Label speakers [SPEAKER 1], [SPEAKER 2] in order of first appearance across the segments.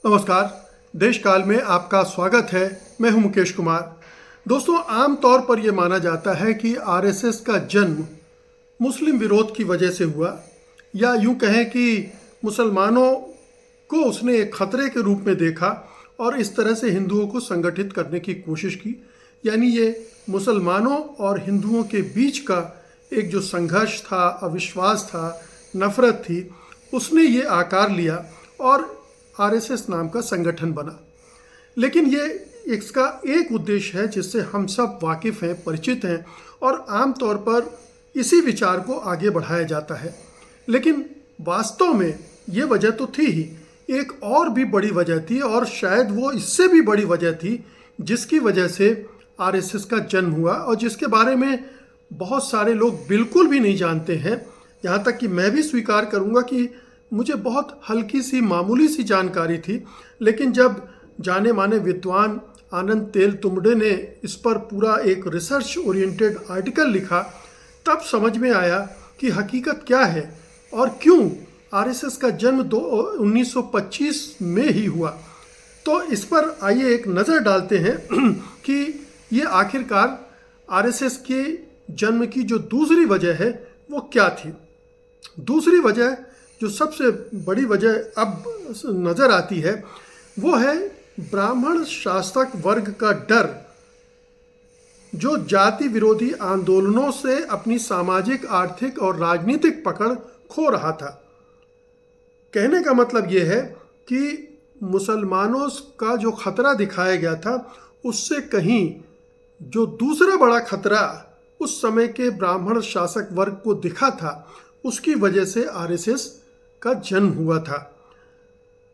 [SPEAKER 1] नमस्कार। देश काल में आपका स्वागत है। मैं हूं मुकेश कुमार। दोस्तों, आमतौर पर यह माना जाता है कि आरएसएस का जन्म मुस्लिम विरोध की वजह से हुआ, या यूं कहें कि मुसलमानों को उसने एक खतरे के रूप में देखा और इस तरह से हिंदुओं को संगठित करने की कोशिश की। यानी ये मुसलमानों और हिंदुओं के बीच का एक जो संघर्ष था, अविश्वास था, नफरत थी, उसने ये आकार लिया और आरएसएस नाम का संगठन बना। लेकिन ये इसका एक उद्देश्य है जिससे हम सब वाकिफ़ हैं, परिचित हैं, और आम तौर पर इसी विचार को आगे बढ़ाया जाता है। लेकिन वास्तव में ये वजह तो थी ही, एक और भी बड़ी वजह थी, और शायद वो इससे भी बड़ी वजह थी जिसकी वजह से आरएसएस का जन्म हुआ और जिसके बारे में बहुत सारे लोग बिल्कुल भी नहीं जानते हैं। यहाँ तक कि मैं भी स्वीकार करूँगा कि मुझे बहुत हल्की सी, मामूली सी जानकारी थी। लेकिन जब जाने माने विद्वान आनंद तेल तुंबड़े ने इस पर पूरा एक रिसर्च ओरिएंटेड आर्टिकल लिखा, तब समझ में आया कि हकीकत क्या है और क्यों आरएसएस का जन्म 1925 में ही हुआ। तो इस पर आइए एक नज़र डालते हैं कि ये आखिरकार आरएसएस के जन्म की जो दूसरी वजह है वो क्या थी। दूसरी वजह, जो सबसे बड़ी वजह अब नज़र आती है, वो है ब्राह्मण शासक वर्ग का डर, जो जाति विरोधी आंदोलनों से अपनी सामाजिक, आर्थिक और राजनीतिक पकड़ खो रहा था। कहने का मतलब ये है कि मुसलमानों का जो खतरा दिखाया गया था, उससे कहीं जो दूसरा बड़ा खतरा उस समय के ब्राह्मण शासक वर्ग को दिखा था, उसकी वजह से आरएसएस का जन्म हुआ था।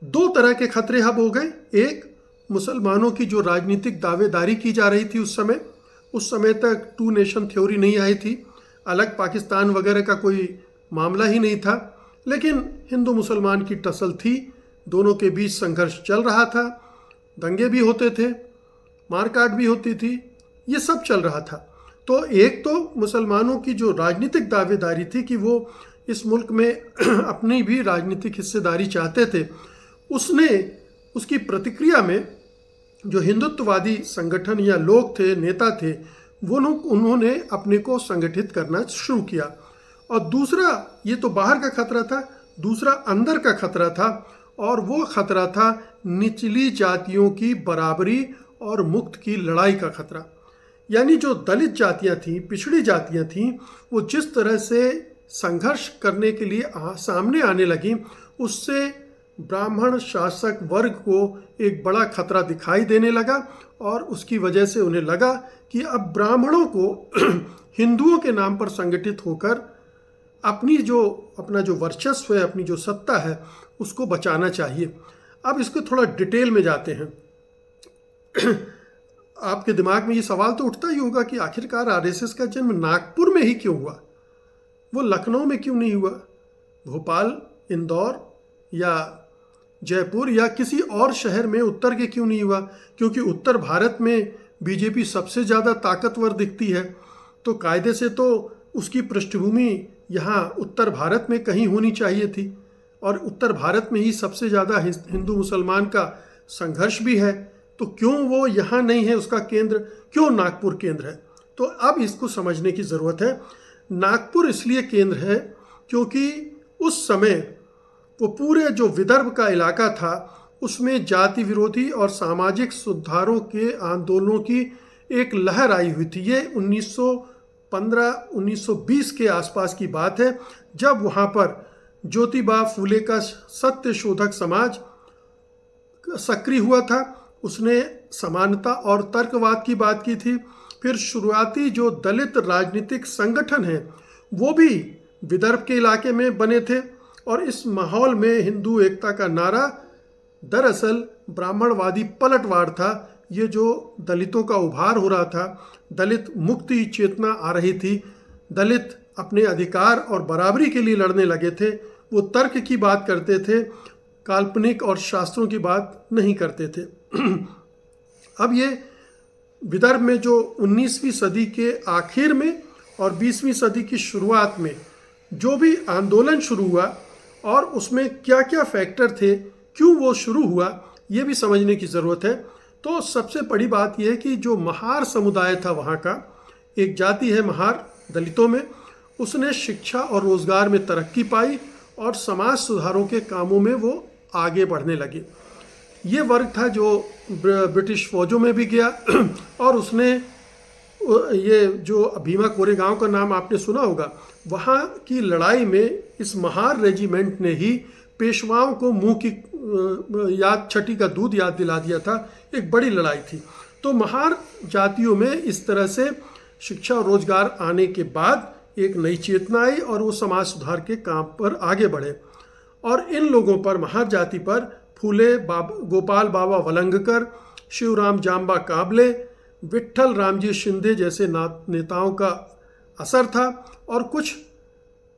[SPEAKER 1] दो तरह के खतरे अब हो गए। एक, मुसलमानों की जो राजनीतिक दावेदारी की जा रही थी उस समय तक टू नेशन थ्योरी नहीं आई थी, अलग पाकिस्तान वगैरह का कोई मामला ही नहीं था, लेकिन हिंदू मुसलमान की टसल थी, दोनों के बीच संघर्ष चल रहा था, दंगे भी होते थे, मारकाट भी होती थी, ये सब चल रहा था। तो एक तो मुसलमानों की जो राजनीतिक दावेदारी थी कि वो इस मुल्क में अपनी भी राजनीतिक हिस्सेदारी चाहते थे, उसकी प्रतिक्रिया में जो हिंदुत्ववादी संगठन या लोग थे, नेता थे, उन्होंने अपने को संगठित करना शुरू किया। और दूसरा, ये तो बाहर का खतरा था, दूसरा अंदर का खतरा था, और वो खतरा था निचली जातियों की बराबरी और मुक्त की लड़ाई का खतरा। यानी जो दलित जातियाँ थीं, पिछड़ी जातियाँ थीं, वो जिस तरह से संघर्ष करने के लिए सामने आने लगी, उससे ब्राह्मण शासक वर्ग को एक बड़ा खतरा दिखाई देने लगा, और उसकी वजह से उन्हें लगा कि अब ब्राह्मणों को हिंदुओं के नाम पर संगठित होकर अपना जो वर्चस्व है, अपनी जो सत्ता है, उसको बचाना चाहिए। अब इसको थोड़ा डिटेल में जाते हैं। आपके दिमाग में ये सवाल तो उठता ही होगा कि आखिरकार आरएसएस का जन्म नागपुर में ही क्यों हुआ, वो लखनऊ में क्यों नहीं हुआ, भोपाल, इंदौर या जयपुर या किसी और शहर में उत्तर के क्यों नहीं हुआ? क्योंकि उत्तर भारत में बीजेपी सबसे ज़्यादा ताकतवर दिखती है, तो कायदे से तो उसकी पृष्ठभूमि यहाँ उत्तर भारत में कहीं होनी चाहिए थी, और उत्तर भारत में ही सबसे ज़्यादा हिंदू मुसलमान का संघर्ष भी है, तो क्यों वो यहाँ नहीं है, उसका केंद्र क्यों नागपुर केंद्र है? तो अब इसको समझने की ज़रूरत है। नागपुर इसलिए केंद्र है क्योंकि उस समय वो पूरे जो विदर्भ का इलाका था, उसमें जाति विरोधी और सामाजिक सुधारों के आंदोलनों की एक लहर आई हुई थी। ये 1915-1920 के आसपास की बात है, जब वहाँ पर ज्योतिबा फूले का सत्य शोधक समाज सक्रिय हुआ था। उसने समानता और तर्कवाद की बात की थी। फिर शुरुआती जो दलित राजनीतिक संगठन हैं, वो भी विदर्भ के इलाके में बने थे, और इस माहौल में हिंदू एकता का नारा दरअसल ब्राह्मणवादी पलटवार था। ये जो दलितों का उभार हो रहा था, दलित मुक्ति चेतना आ रही थी, दलित अपने अधिकार और बराबरी के लिए लड़ने लगे थे, वो तर्क की बात करते थे, काल्पनिक और शास्त्रों की बात नहीं करते थे। अब ये विदर्भ में जो 19वीं सदी के आखिर में और 20वीं सदी की शुरुआत में जो भी आंदोलन शुरू हुआ और उसमें क्या क्या फैक्टर थे, क्यों वो शुरू हुआ, ये भी समझने की ज़रूरत है। तो सबसे बड़ी बात यह है कि जो महार समुदाय था वहाँ का, एक जाति है महार दलितों में, उसने शिक्षा और रोज़गार में तरक्की पाई और समाज सुधारों के कामों में वो आगे बढ़ने लगे। ये वर्ग था जो ब्रिटिश फौजों में भी गया और उसने ये जो भीमा कोरेगांव का नाम आपने सुना होगा, वहाँ की लड़ाई में इस महार रेजिमेंट ने ही पेशवाओं को मुंह की याद, छठी का दूध याद दिला दिया था। एक बड़ी लड़ाई थी। तो महार जातियों में इस तरह से शिक्षा और रोजगार आने के बाद एक नई चेतना आई और वो समाज सुधार के काम पर आगे बढ़े। और इन लोगों पर, महार जाति पर, फूले गोपाल बाबा वलंगकर, शिवराम जाम्बा काबले, विट्ठल रामजी शिंदे जैसे नेताओं का असर था। और कुछ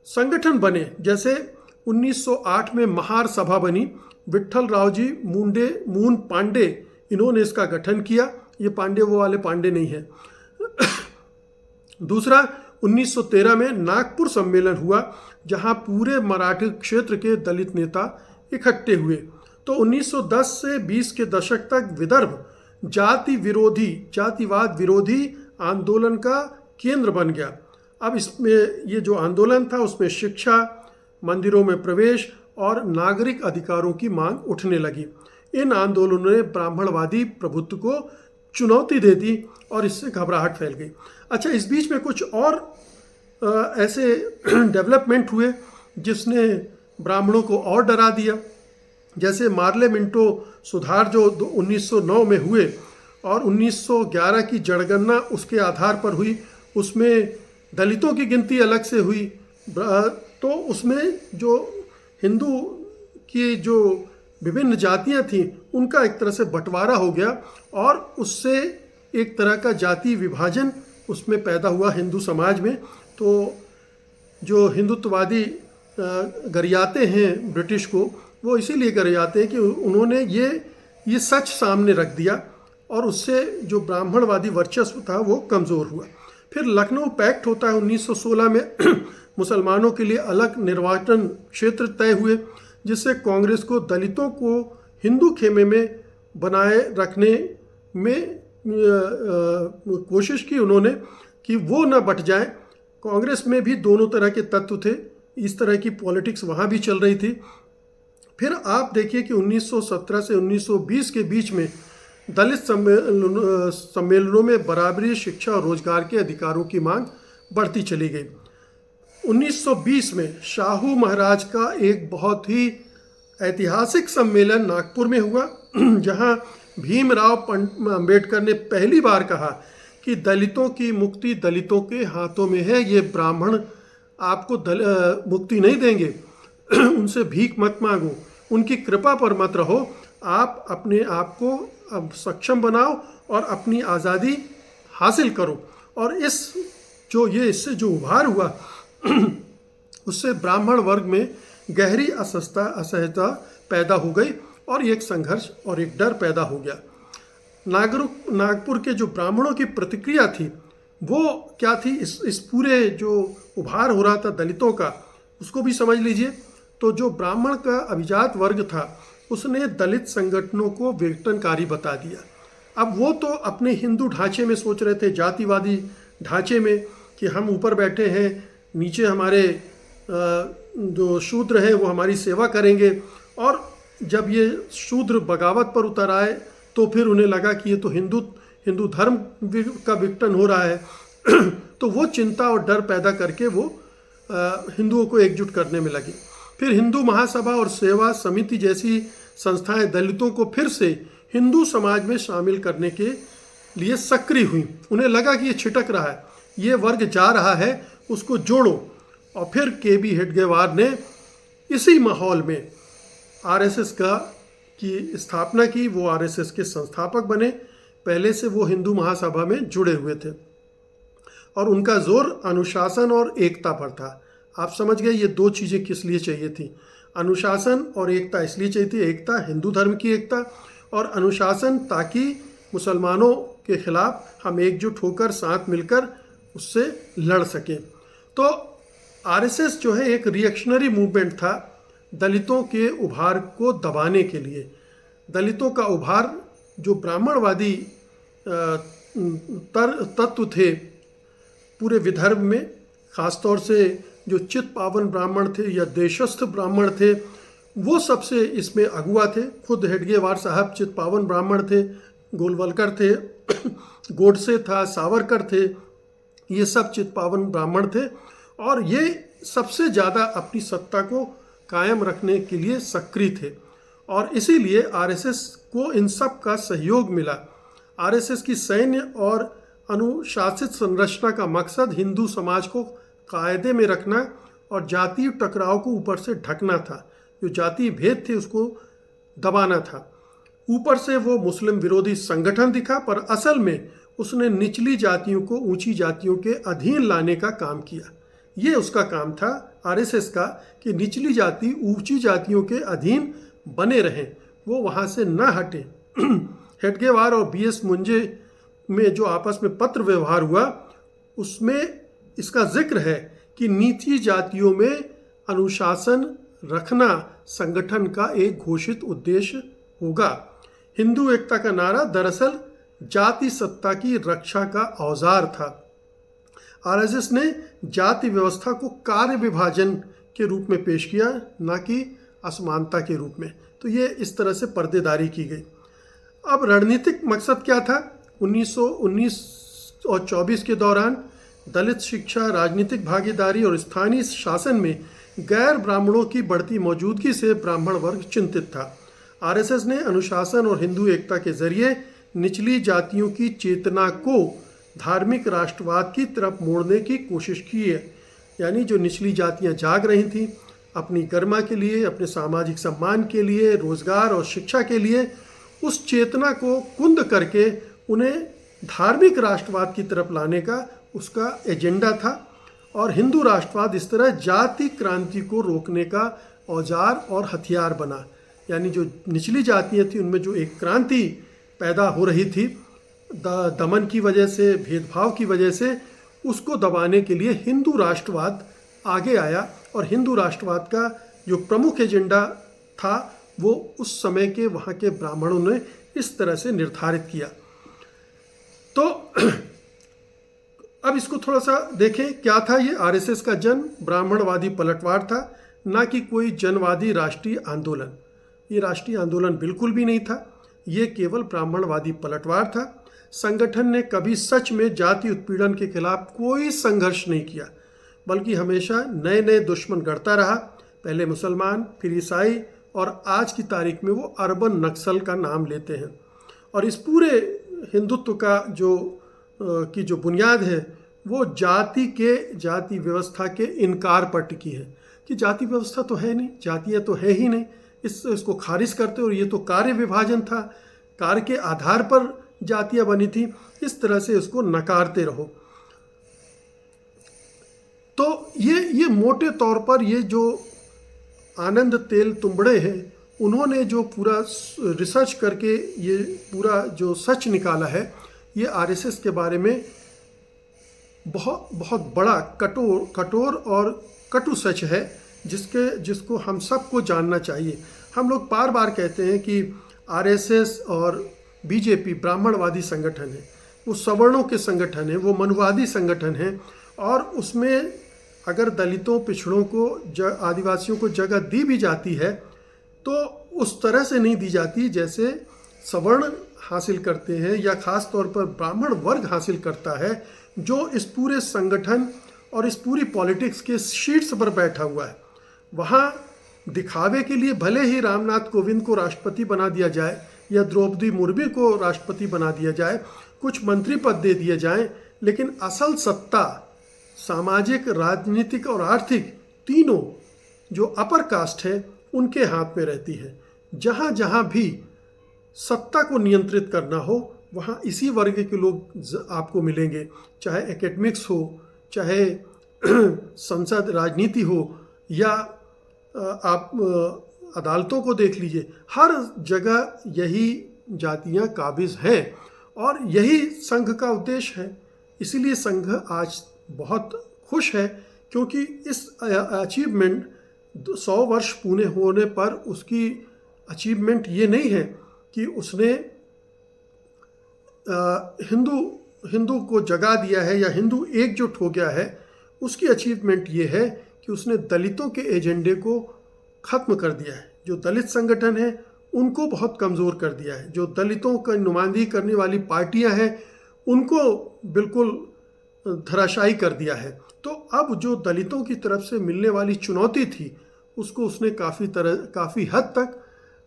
[SPEAKER 1] संगठन बने, जैसे 1908 में महार सभा बनी, विट्ठल रावजी मून पांडे, इन्होंने इसका गठन किया। ये पांडे वो वाले पांडे नहीं है। दूसरा 1913 में नागपुर सम्मेलन हुआ, जहां पूरे मराठी क्षेत्र के दलित नेता इकट्ठे हुए। तो 1910 से 20 के दशक तक विदर्भ जातिवाद विरोधी आंदोलन का केंद्र बन गया। अब इसमें ये जो आंदोलन था उसमें शिक्षा, मंदिरों में प्रवेश और नागरिक अधिकारों की मांग उठने लगी। इन आंदोलनों ने ब्राह्मणवादी प्रभुत्व को चुनौती दे दी और इससे घबराहट फैल गई। अच्छा, इस बीच में कुछ और ऐसे डेवलपमेंट हुए जिसने ब्राह्मणों को और डरा दिया। जैसे मार्ले मिंटो सुधार जो 1909 में हुए और 1911 की जनगणना उसके आधार पर हुई, उसमें दलितों की गिनती अलग से हुई। तो उसमें जो हिंदू की जो विभिन्न जातियां थीं उनका एक तरह से बंटवारा हो गया और उससे एक तरह का जाति विभाजन उसमें पैदा हुआ हिंदू समाज में। तो जो हिंदुत्ववादी गरियाते हैं ब्रिटिश को, वो इसीलिए गरियाते हैं कि उन्होंने ये सच सामने रख दिया और उससे जो ब्राह्मणवादी वर्चस्व था वो कमज़ोर हुआ। फिर लखनऊ पैक्ट होता है 1916 में मुसलमानों के लिए अलग निर्वाचन क्षेत्र तय हुए, जिससे कांग्रेस को दलितों को हिंदू खेमे में बनाए रखने में कोशिश की उन्होंने कि वो न बट जाए। कांग्रेस में भी दोनों तरह के तत्व थे, इस तरह की पॉलिटिक्स वहाँ भी चल रही थी। फिर आप देखिए कि 1917 से 1920 के बीच में दलित सम्मेलनों में बराबरी, शिक्षा और रोजगार के अधिकारों की मांग बढ़ती चली गई। 1920 में शाहू महाराज का एक बहुत ही ऐतिहासिक सम्मेलन नागपुर में हुआ, जहां भीमराव अंबेडकर ने पहली बार कहा कि दलितों की मुक्ति दलितों के हाथों में है, ये ब्राह्मण आपको मुक्ति नहीं देंगे, उनसे भीख मत मांगो, उनकी कृपा पर मत रहो, आप अपने आप को अब सक्षम बनाओ और अपनी आज़ादी हासिल करो। और इससे जो उभार हुआ उससे ब्राह्मण वर्ग में गहरी असहजता पैदा हो गई और एक संघर्ष और एक डर पैदा हो गया। नागपुर के जो ब्राह्मणों की प्रतिक्रिया थी वो क्या थी, इस पूरे जो उभार हो रहा था दलितों का, उसको भी समझ लीजिए। तो जो ब्राह्मण का अभिजात वर्ग था उसने दलित संगठनों को विघटनकारी बता दिया। अब वो तो अपने हिंदू ढांचे में सोच रहे थे, जातिवादी ढांचे में, कि हम ऊपर बैठे हैं, नीचे हमारे जो शूद्र हैं वो हमारी सेवा करेंगे। और जब ये शूद्र बगावत पर उतर आए तो फिर उन्हें लगा कि ये तो हिंदू धर्म का विघटन हो रहा है। तो वो चिंता और डर पैदा करके वो हिंदुओं को एकजुट करने में लगे। फिर हिंदू महासभा और सेवा समिति जैसी संस्थाएं दलितों को फिर से हिंदू समाज में शामिल करने के लिए सक्रिय हुई। उन्हें लगा कि ये छिटक रहा है, ये वर्ग जा रहा है, उसको जोड़ो। और फिर के.बी. हेडगेवार ने इसी माहौल में आरएसएस की स्थापना की। वो आरएसएस के संस्थापक बने। पहले से वो हिंदू महासभा में जुड़े हुए थे और उनका जोर अनुशासन और एकता पर था। आप समझ गए ये दो चीज़ें किस लिए चाहिए थी। अनुशासन और एकता इसलिए चाहिए थी, एकता हिंदू धर्म की एकता और अनुशासन ताकि मुसलमानों के खिलाफ हम एकजुट होकर साथ मिलकर उससे लड़ सकें। तो आरएसएस जो है एक रिएक्शनरी मूवमेंट था दलितों के उभार को दबाने के लिए। दलितों का उभार, जो ब्राह्मणवादी तत्व थे पूरे विदर्भ में, खासतौर से जो चित पावन ब्राह्मण थे या देशस्थ ब्राह्मण थे, वो सबसे इसमें अगुआ थे। खुद हेडगेवार साहब चित पावन ब्राह्मण थे, गोलवलकर थे, गोडसे था, सावरकर थे, ये सब चित पावन ब्राह्मण थे और ये सबसे ज़्यादा अपनी सत्ता को कायम रखने के लिए सक्रिय थे और इसीलिए आरएसएस को इन सब का सहयोग मिला। आरएसएस की सैन्य और अनुशासित संरचना का मकसद हिंदू समाज को कायदे में रखना और जातीय टकराव को ऊपर से ढकना था। जो जातीय भेद थे उसको दबाना था। ऊपर से वो मुस्लिम विरोधी संगठन दिखा, पर असल में उसने निचली जातियों को ऊंची जातियों के अधीन लाने का काम किया। ये उसका काम था आरएसएस का कि निचली जाति ऊंची जातियों के अधीन बने रहें, वो वहाँ से न हटें। हेडगेवार और बीएस मुंजे में जो आपस में पत्र व्यवहार हुआ उसमें इसका जिक्र है कि नीची जातियों में अनुशासन रखना संगठन का एक घोषित उद्देश्य होगा। हिंदू एकता का नारा दरअसल जाति सत्ता की रक्षा का औजार था। आरएसएस ने जाति व्यवस्था को कार्य विभाजन के रूप में पेश किया, न कि असमानता के रूप में। तो ये इस तरह से पर्देदारी की गई। अब रणनीतिक मकसद क्या था? 1919 और 24 के दौरान दलित शिक्षा, राजनीतिक भागीदारी और स्थानीय शासन में गैर ब्राह्मणों की बढ़ती मौजूदगी से ब्राह्मण वर्ग चिंतित था। आरएसएस ने अनुशासन और हिंदू एकता के जरिए निचली जातियों की चेतना को धार्मिक राष्ट्रवाद की तरफ मोड़ने की कोशिश की है। यानी जो निचली जातियां जाग रही थीं अपनी गरिमा के लिए, अपने सामाजिक सम्मान के लिए, रोजगार और शिक्षा के लिए, उस चेतना को कुंद करके उन्हें धार्मिक राष्ट्रवाद की तरफ लाने का उसका एजेंडा था। और हिंदू राष्ट्रवाद इस तरह जाति क्रांति को रोकने का औजार और हथियार बना। यानी जो निचली जातियाँ थी उनमें जो एक क्रांति पैदा हो रही थी दमन की वजह से, भेदभाव की वजह से, उसको दबाने के लिए हिंदू राष्ट्रवाद आगे आया। और हिंदू राष्ट्रवाद का जो प्रमुख एजेंडा था वो उस समय के वहाँ के ब्राह्मणों ने इस तरह से निर्धारित किया। तो अब इसको थोड़ा सा देखें, क्या था ये आरएसएस का जन्म? ब्राह्मणवादी पलटवार था, ना कि कोई जनवादी राष्ट्रीय आंदोलन। ये राष्ट्रीय आंदोलन बिल्कुल भी नहीं था, ये केवल ब्राह्मणवादी पलटवार था। संगठन ने कभी सच में जाति उत्पीड़न के खिलाफ कोई संघर्ष नहीं किया, बल्कि हमेशा नए नए दुश्मन गढ़ता रहा। पहले मुसलमान, फिर ईसाई, और आज की तारीख में वो अर्बन नक्सल का नाम लेते हैं। और इस पूरे हिंदुत्व का जो बुनियाद है वो जाति व्यवस्था के इनकार पर टिकी है कि जाति व्यवस्था तो है नहीं, जातियाँ तो है ही नहीं, इसको खारिज करते। और ये तो कार्य विभाजन था, कार्य के आधार पर जातियाँ बनी थी, इस तरह से इसको नकारते रहो। तो ये मोटे तौर पर ये जो आनंद तेल तुंबड़े हैं, उन्होंने जो पूरा रिसर्च करके ये पूरा जो सच निकाला है, ये आरएसएस के बारे में बहुत बड़ा कठोर और कटु सच है, जिसको हम सबको जानना चाहिए। हम लोग बार बार कहते हैं कि आरएसएस और बीजेपी ब्राह्मणवादी संगठन है, वो सवर्णों के संगठन है, वो मनुवादी संगठन है, और उसमें अगर दलितों, पिछड़ों को, आदिवासियों को जगह दी भी जाती है तो उस तरह से नहीं दी जाती जैसे सवर्ण हासिल करते हैं या ख़ास तौर पर ब्राह्मण वर्ग हासिल करता है, जो इस पूरे संगठन और इस पूरी पॉलिटिक्स के शीर्ष पर बैठा हुआ है। वहाँ दिखावे के लिए भले ही रामनाथ कोविंद को राष्ट्रपति बना दिया जाए या द्रौपदी मुर्मू को राष्ट्रपति बना दिया जाए, कुछ मंत्री पद दे दिए जाएं, लेकिन असल सत्ता सामाजिक, राजनीतिक और आर्थिक तीनों जो अपर कास्ट है उनके हाथ में रहती है। जहाँ जहाँ भी सत्ता को नियंत्रित करना हो वहाँ इसी वर्ग के लोग आपको मिलेंगे, चाहे एकेडमिक्स हो, चाहे संसद राजनीति हो, या आप अदालतों को देख लीजिए, हर जगह यही जातियाँ काबिज हैं और यही संघ का उद्देश्य है। इसीलिए संघ आज बहुत खुश है, क्योंकि इस अचीवमेंट 100 वर्ष पूरे होने पर उसकी अचीवमेंट ये नहीं है कि उसने हिंदू को जगा दिया है या हिंदू एकजुट हो गया है, उसकी अचीवमेंट ये है कि उसने दलितों के एजेंडे को ख़त्म कर दिया है। जो दलित संगठन है उनको बहुत कमज़ोर कर दिया है। जो दलितों का नुमाइंदगी करने वाली पार्टियां हैं उनको बिल्कुल धराशायी कर दिया है। तो अब जो दलितों की तरफ से मिलने वाली चुनौती थी उसको उसने काफ़ी हद तक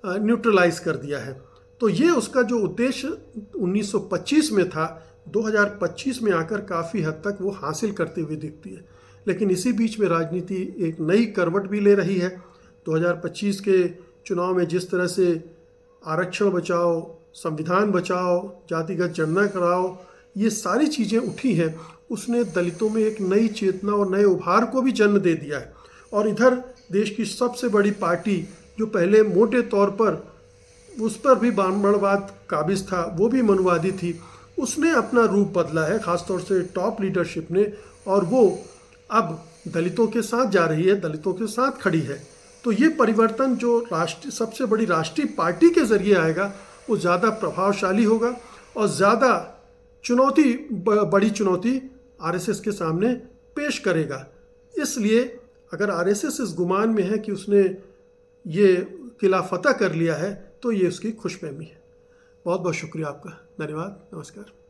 [SPEAKER 1] न्यूट्रलाइज कर दिया है। तो ये उसका जो उद्देश्य 1925 में था, 2025 में आकर काफ़ी हद तक वो हासिल करते हुए दिखती है। लेकिन इसी बीच में राजनीति एक नई करवट भी ले रही है। 2025 के चुनाव में जिस तरह से आरक्षण बचाओ, संविधान बचाओ, जातिगत जनगणना कराओ, ये सारी चीज़ें उठी हैं, उसने दलितों में एक नई चेतना और नए उभार को भी जन्म दे दिया है। और इधर देश की सबसे बड़ी पार्टी जो पहले मोटे तौर पर उस पर भी ब्राह्मणवाद काबिज था, वो भी मनुवादी थी, उसने अपना रूप बदला है, ख़ासतौर से टॉप लीडरशिप ने, और वो अब दलितों के साथ जा रही है, दलितों के साथ खड़ी है। तो ये परिवर्तन जो सबसे बड़ी राष्ट्रीय पार्टी के ज़रिए आएगा वो ज़्यादा प्रभावशाली होगा और ज़्यादा बड़ी चुनौती आरएसएस के सामने पेश करेगा। इसलिए अगर आरएसएस इस गुमान में है कि उसने ये किला फतह कर लिया है तो ये उसकी खुशफहमी है। बहुत बहुत शुक्रिया आपका। धन्यवाद। नमस्कार।